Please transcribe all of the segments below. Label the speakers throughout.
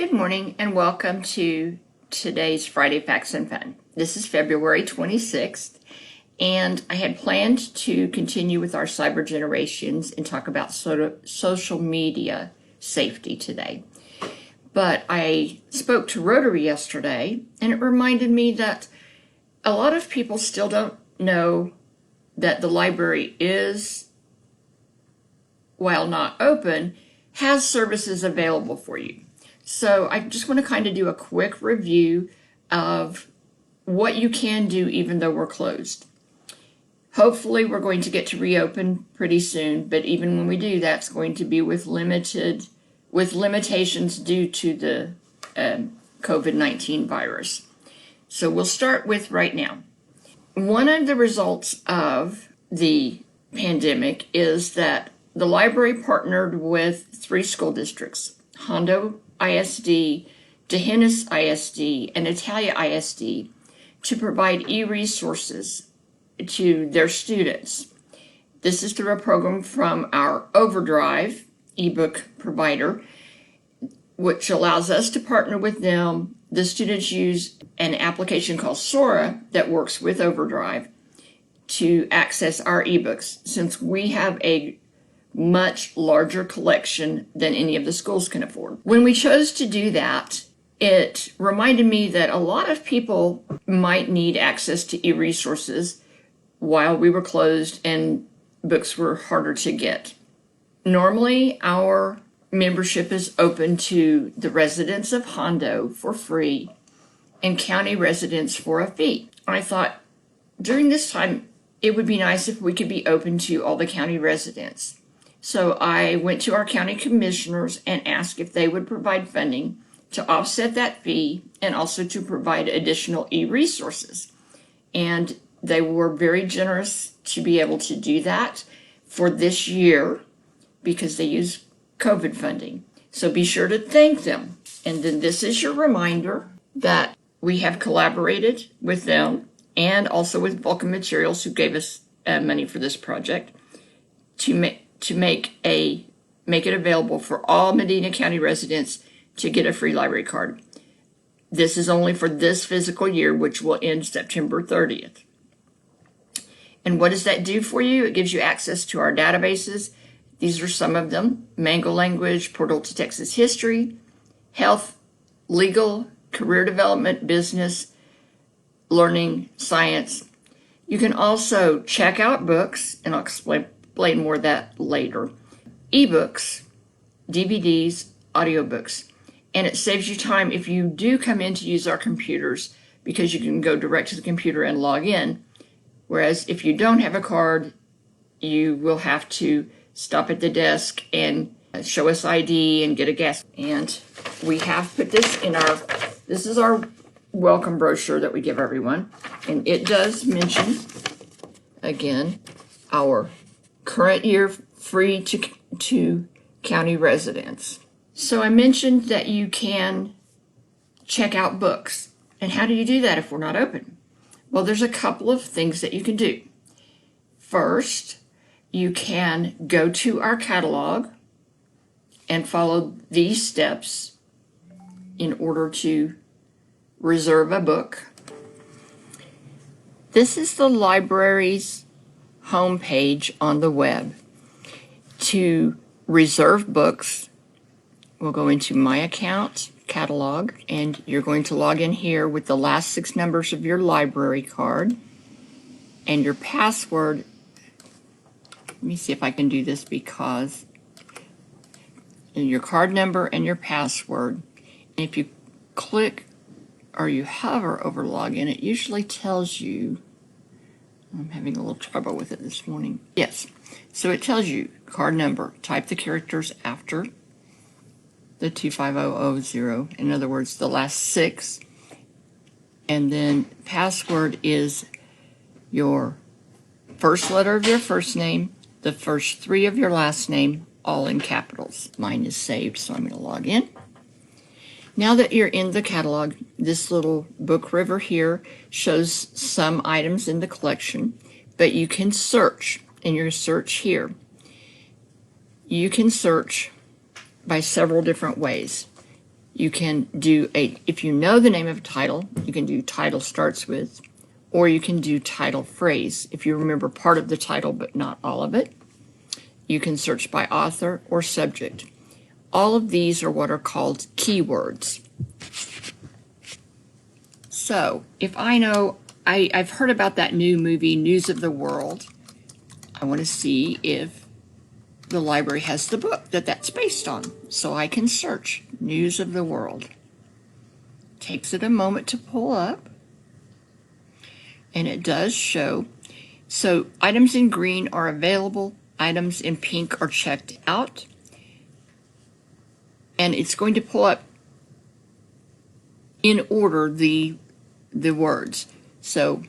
Speaker 1: Good morning and welcome to today's Friday Facts and Fun. This is February 26th, and I had planned to continue with our cyber generations and talk about social media safety today. But I spoke to Rotary yesterday, and it reminded me that a lot of people still don't know that the library is, while not open, has services available for you. So I just want to kind of do a quick review of what you can do even though we're closed. Hopefully we're going to get to reopen pretty soon, but even when we do, that's going to be with limitations due to the COVID-19 virus. So we'll start with right now. One of the results of the pandemic is that the library partnered with 3 school districts, Hondo ISD, D'Hanis ISD, and Italia ISD, to provide e-resources to their students. This is through a program from our Overdrive ebook provider, which allows us to partner with them. The students use an application called Sora that works with Overdrive to access our ebooks, since we have a much larger collection than any of the schools can afford. When we chose to do that, it reminded me that a lot of people might need access to e-resources while we were closed and books were harder to get. Normally, our membership is open to the residents of Hondo for free and county residents for a fee. I thought during this time, it would be nice if we could be open to all the county residents. So I went to our county commissioners and asked if they would provide funding to offset that fee and also to provide additional e-resources. And they were very generous to be able to do that for this year because they use COVID funding. So be sure to thank them. And then this is your reminder that we have collaborated with them and also with Vulcan Materials, who gave us money for this project, to make it available for all Medina County residents to get a free library card. This is only for this physical year, which will end September 30th. And what does that do for you? It gives you access to our databases. These are some of them: Mango Language, Portal to Texas History, Health, Legal, Career Development, Business, Learning, Science. You can also check out books, and I'll explain more of that later. Ebooks, DVDs, audiobooks. And it saves you time if you do come in to use our computers, because you can go direct to the computer and log in. Whereas if you don't have a card, you will have to stop at the desk and show us ID and get a gas. And we have put this in this is our welcome brochure that we give everyone. And it does mention, again, our current year free to county residents. So I mentioned that you can check out books. And how do you do that if we're not open? Well, there's a couple of things that you can do. First, you can go to our catalog and follow these steps in order to reserve a book. This is the library's homepage on the web. To reserve books, we'll go into My Account, Catalog, and you're going to log in here with the last 6 numbers of your library card and your password. Let me see if I can do this, because your card number and your password. And if you click or you hover over login, it usually tells you, I'm having a little trouble with it this morning. Yes, so it tells you card number, type the characters after the 25000, in other words, the last 6, and then password is your first letter of your first name, the first 3 of your last name, all in capitals. Mine is saved, so I'm going to log in. Now that you're in the catalog, this little book river here shows some items in the collection, but you can search in your search here. You can search by several different ways. You can do if you know the name of a title, you can do title starts with, or you can do title phrase. If you remember part of the title but not all of it, you can search by author or subject. All of these are what are called keywords. So if I know, I've heard about that new movie, News of the World, I want to see if the library has the book that's based on. So I can search News of the World. Takes it a moment to pull up. And it does show. So items in green are available. Items in pink are checked out. And it's going to pull up in order the words. So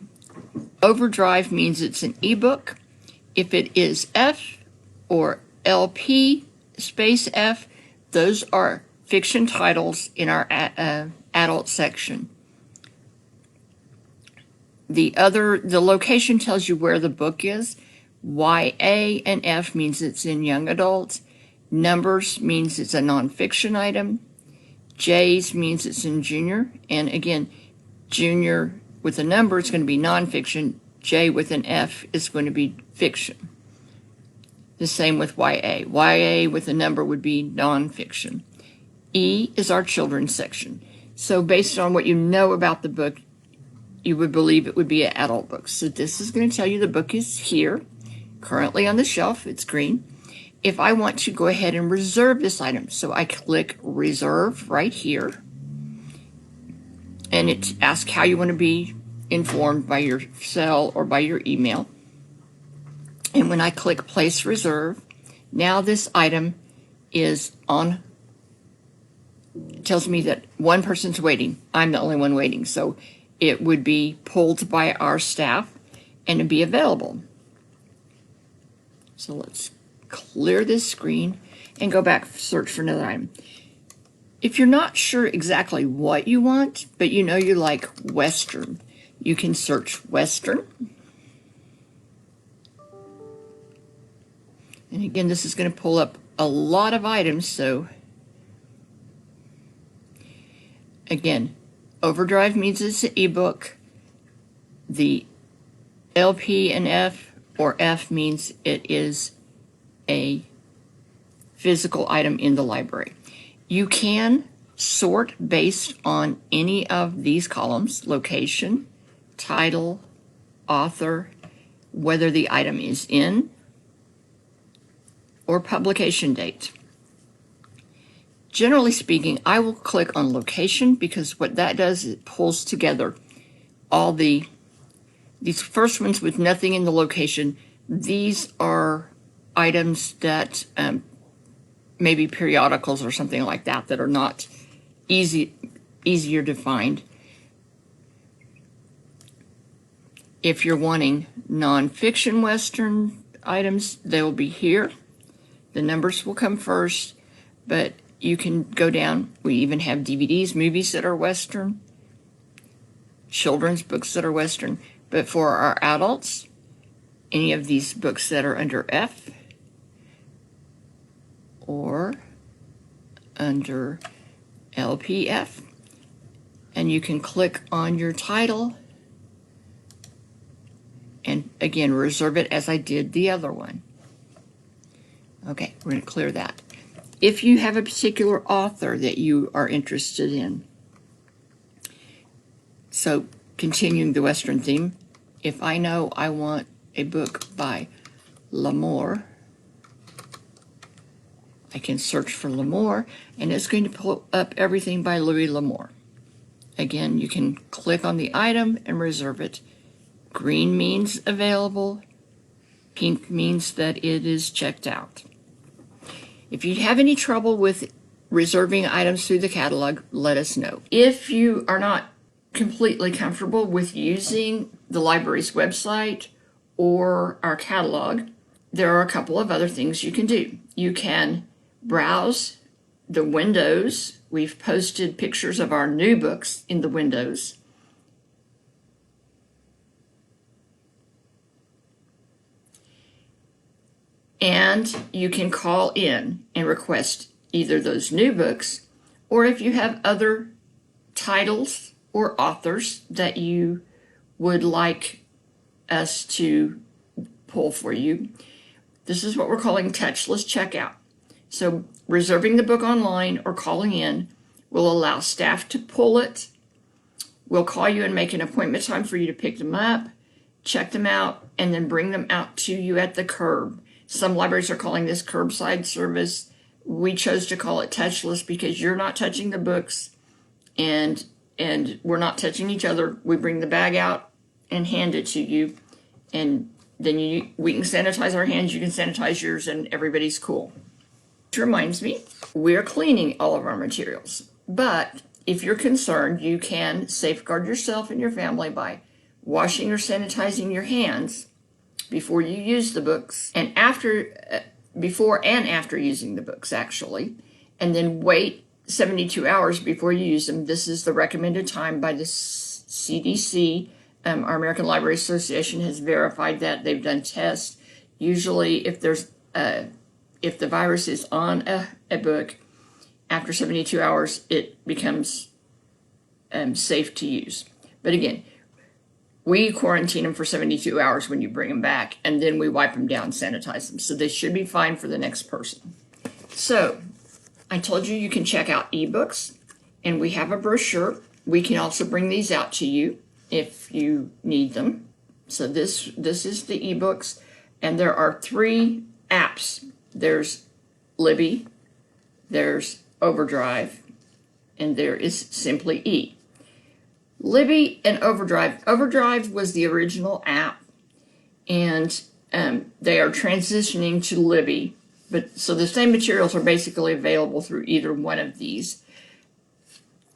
Speaker 1: Overdrive means it's an ebook. If it is F or LP space F, those are fiction titles in our adult section. The location tells you where the book is. YA and F means it's in young adults. Numbers means it's a nonfiction item. J's means it's in junior. And again, junior with a number is going to be nonfiction. J with an F is going to be fiction. The same with YA. YA with a number would be nonfiction. E is our children's section. So based on what you know about the book, you would believe it would be an adult book. So this is going to tell you the book is here, currently on the shelf. It's green. If I want to go ahead and reserve this item, so I click reserve right here, and it asks how you want to be informed by your cell or by your email. And when I click place reserve, now this item is on, it tells me that one person's waiting. I'm the only one waiting. So it would be pulled by our staff and it'd be available. So let's clear this screen and go back, search for another item. If you're not sure exactly what you want, but you know you like Western, you can search Western. And again, this is going to pull up a lot of items. So again, Overdrive means it's an ebook. The LP and F or F means it is a physical item in the library. You can sort based on any of these columns: location, title, author, whether the item is in, or publication date. Generally speaking, I will click on location because what that does is it pulls together all these first ones with nothing in the location. These are items that maybe periodicals or something like that that are not easier to find. If you're wanting nonfiction Western items, they will be here. The numbers will come first, but you can go down. We even have DVDs, movies that are Western, children's books that are Western. But for our adults, any of these books that are under F or under LPF, and you can click on your title and again reserve it as I did the other one. Okay, we're going to clear that. If you have a particular author that you are interested in, so continuing the Western theme, if I know I want a book by L'Amour, I can search for L'Amour, and it's going to pull up everything by Louis L'Amour. Again, you can click on the item and reserve it. Green means available. Pink means that it is checked out. If you have any trouble with reserving items through the catalog, let us know. If you are not completely comfortable with using the library's website or our catalog, there are a couple of other things you can do. You can browse the windows. We've posted pictures of our new books in the windows. And you can call in and request either those new books or if you have other titles or authors that you would like us to pull for you. This is what we're calling Touchless Checkout. So reserving the book online or calling in will allow staff to pull it. We'll call you and make an appointment time for you to pick them up, check them out, and then bring them out to you at the curb. Some libraries are calling this curbside service. We chose to call it touchless because you're not touching the books and we're not touching each other. We bring the bag out and hand it to you, and then we can sanitize our hands, you can sanitize yours, and everybody's cool. Which reminds me, we're cleaning all of our materials, but if you're concerned, you can safeguard yourself and your family by washing or sanitizing your hands before you use the books and before and after using the books, actually, and then wait 72 hours before you use them. This is the recommended time by the CDC. Our American Library Association has verified that. They've done tests. Usually, if the virus is on a book, after 72 hours, it becomes safe to use. But again, we quarantine them for 72 hours when you bring them back, and then we wipe them down, sanitize them. So they should be fine for the next person. So I told you can check out ebooks, and we have a brochure. We can also bring these out to you if you need them. So this is the ebooks, and there are 3 apps. There's Libby, there's Overdrive, and there is Simply E. Libby and Overdrive was the original app, and they are transitioning to Libby, but so the same materials are basically available through either one of these.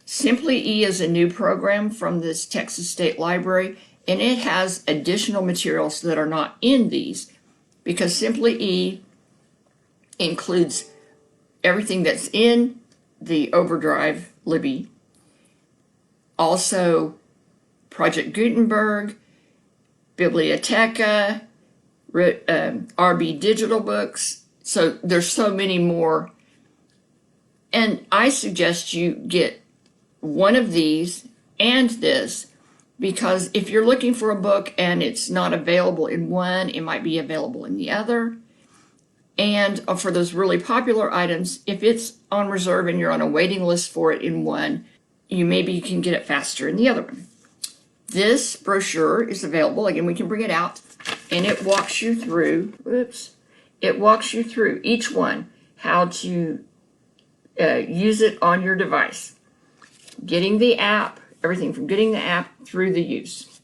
Speaker 1: Simply E is a new program from this Texas State Library, and it has additional materials that are not in these, because Simply E includes everything that's in the Overdrive Libby. Also, Project Gutenberg, Biblioteca, RB Digital Books. So there's so many more. And I suggest you get one of these and this, because if you're looking for a book and it's not available in one, it might be available in the other. And for those really popular items, if it's on reserve and you're on a waiting list for it in one, you can get it faster in the other one. This brochure is available. Again, we can bring it out, and it walks you through, each one, how to use it on your device. Getting the app, everything from getting the app through the use.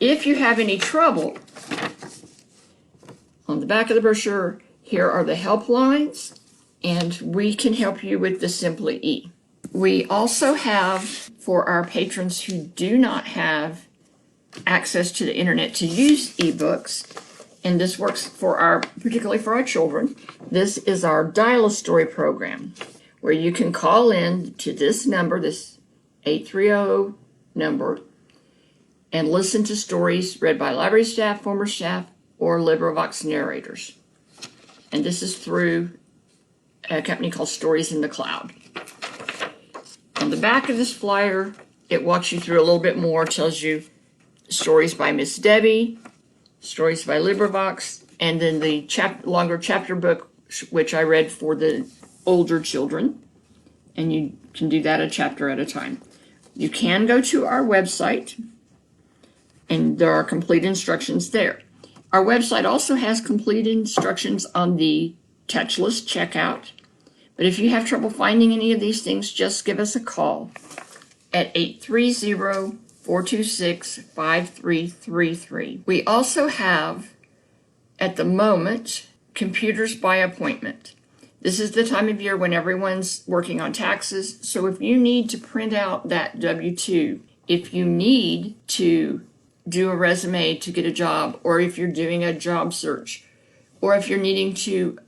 Speaker 1: If you have any trouble, on the back of the brochure, here are the helplines, and we can help you with the Simply E. We also have, for our patrons who do not have access to the internet to use ebooks, and this works particularly for our children, this is our Dial-A-Story program, where you can call in to this number, this 830 number, and listen to stories read by library staff, former staff, or LibriVox narrators. And this is through a company called Stories in the Cloud. On the back of this flyer, it walks you through a little bit more, tells you stories by Miss Debbie, stories by LibriVox, and then the longer chapter book, which I read for the older children. And you can do that a chapter at a time. You can go to our website, and there are complete instructions there. Our website also has complete instructions on the Touchless Checkout. But if you have trouble finding any of these things, just give us a call at 830-426-5333. We also have, at the moment, computers by appointment. This is the time of year when everyone's working on taxes. So if you need to print out that W-2, if you need to do a resume to get a job, or if you're doing a job search, or if you're needing to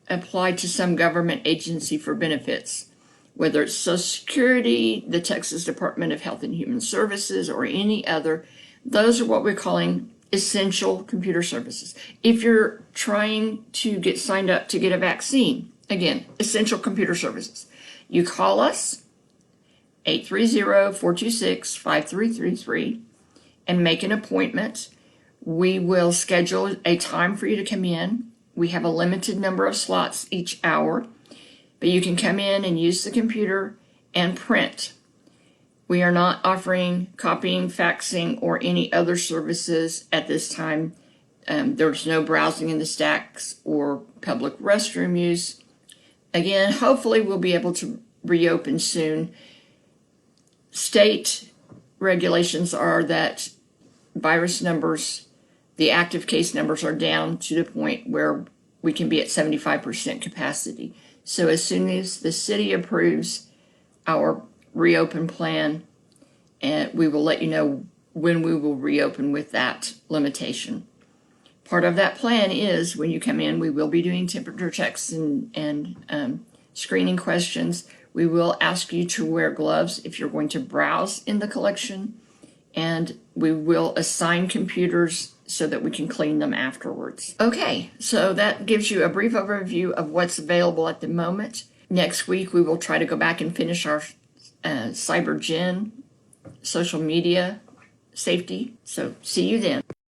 Speaker 1: apply to some government agency for benefits, whether it's Social Security, the Texas Department of Health and Human Services, or any other, those are what we're calling essential computer services. If you're trying to get signed up to get a vaccine, again, essential computer services. You call us, 830-426-5333, and make an appointment. We will schedule a time for you to come in. We have a limited number of slots each hour, but you can come in and use the computer and print. We are not offering copying, faxing, or any other services at this time. There's no browsing in the stacks or public restroom use. Again, hopefully we'll be able to reopen soon. State regulations are that virus numbers, the active case numbers, are down to the point where we can be at 75% capacity. So as soon as the city approves our reopen plan, and we will let you know when we will reopen with that limitation. Part of that plan is when you come in, we will be doing temperature checks and screening questions. We will ask you to wear gloves if you're going to browse in the collection, and we will assign computers so that we can clean them afterwards. Okay, so that gives you a brief overview of what's available at the moment. Next week, we will try to go back and finish our CyberGen social media safety. So see you then.